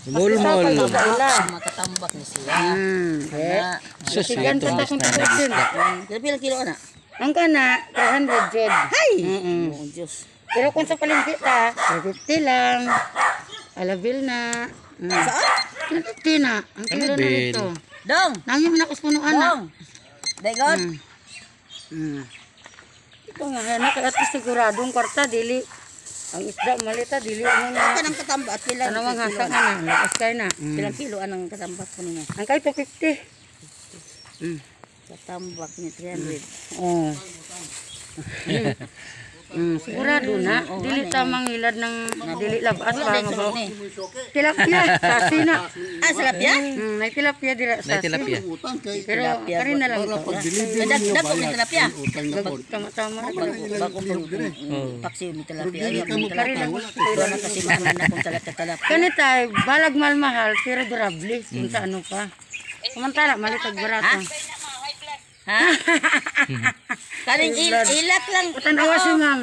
Mulmol. Makatambak ni siya. Susigan Ito sa mas takong na tubusin. Pila kilo na? Ang kana, 300 jud. Hay! Oh, Diyos. Pero kung sa palengke ta, 350 lang. Alabil na. Saan? 350 na. Ang kilo na Alabil. nito. Dong! Nangyay mo na kuspunuan na. Dong! Dagon? Ito nga, at least siguradong kwarta, dili. Ang isda, malita, dili mo na. Kanang katambak. Pila Ano mga hasa nga na, lakas kayo na. Pilang kilo anang katambak ko nimo? Ang kayo 250. Katambak ni 300. Oh. Sigurado na. Dili tamang hilad ng dili labas pa nga bro. Tilapia, sasi na. Ah, salapya? May tilapia dira May sasi. tilapia. Pero karin na lang ito. Dadak ko ni tilapia. Tama-tama. Bago po paksiw ni tilapia. Ay, mo tilapia. Ito na kasi mahal na kung tilapia. Kanitay, balag mahal pero durable. Kung sa ano pa. Samantala, malitag barato. Ha? Kaning ilak lang. Tanawa si ma'am.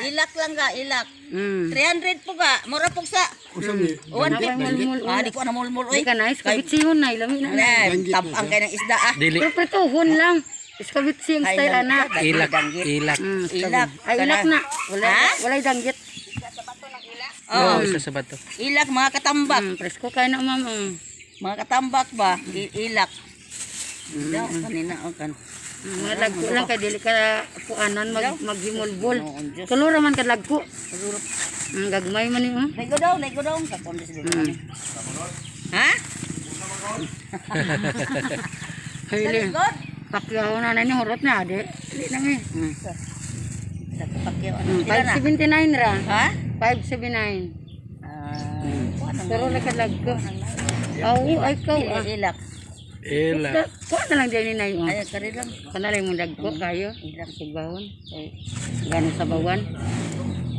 Ilak lang ga, ilak. 300 po ga. Mura po sa. 150. Ah, di ko na mulmul. Di ka nice, kabitsihon na. Ilami na. Tabang kayo ng isda ah. Dili. Pero prituhon lang. Iskabitsi ang style ana. Ilak. Ilak. Ilak. Ay, ilak na. Walay danggit. Oh, Isa sa bato. ilak mga katambak. Presko kayo na ma'am. Mga katambak ba? Ilak. Daw kanina o kan. Mga lagko lang kay dili ka puanan maghimulbol. Tulo ra man ka lagko. Gagmay man ni oh. Lego daw sa pondes dito. Ha? Hili. God. Pakyaw na ni horot na ade. Dili na mi. Sa pakyaw ano sila na? 579 ra. Ha? 579. Pero Ano? ka lagko. Ay ikaw ah. Ilak. Ilak. Kuha na lang din ni Nay. Ay kare lang. Kanalay mo dagko kayo. Ilang sugahon. Gano sa bawan.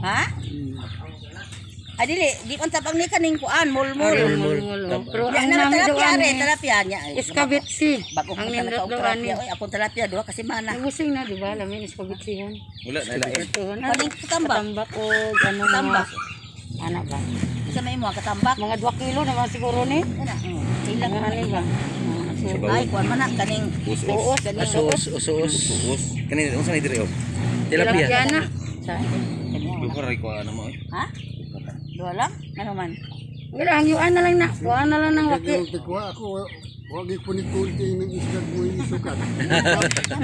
Ha? Ay dili, di man tabang ni kaning kuan, mulmul. Pero Ya ang na nami tilapia doon re, tilapia nya. iskabitsi. Bago Ang ang nindot nindot doon tilapia, oy apon tilapia duha kasi mana. Nagusing na, di ba? Lamin iskabitsihan. Wala na lain. Ito na. Kaning katambak. Katambak o gano'n mga Katambak. anak ba? Sa may mo katambak. Mga 2 kilo naman siguro ni. Kana. Ilang Mga ano ba? ay kuan man na kaning Uos. Usus. Kanina unsa ni dire oh? Tilapia Tilapia. na. Sa Lugar ray ko ano mo eh. ha? Duha lang? Ano man? wala, hangyuan na lang na. Kuha na lang ng waki. Ako, wag ipunit ko yung isdag mo yung sukat.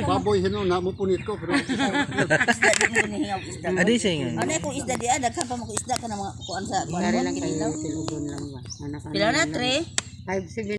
Baboy hino na mo punit ko pero Isda di mo ginihingaw isda. Adi say nga. Ano kung isda di daghan pa mo ko isda ka na mga kuan sa kuan Dari mo lang kinilaw. tilugon lang ba? Anak Pila na 3? 5-7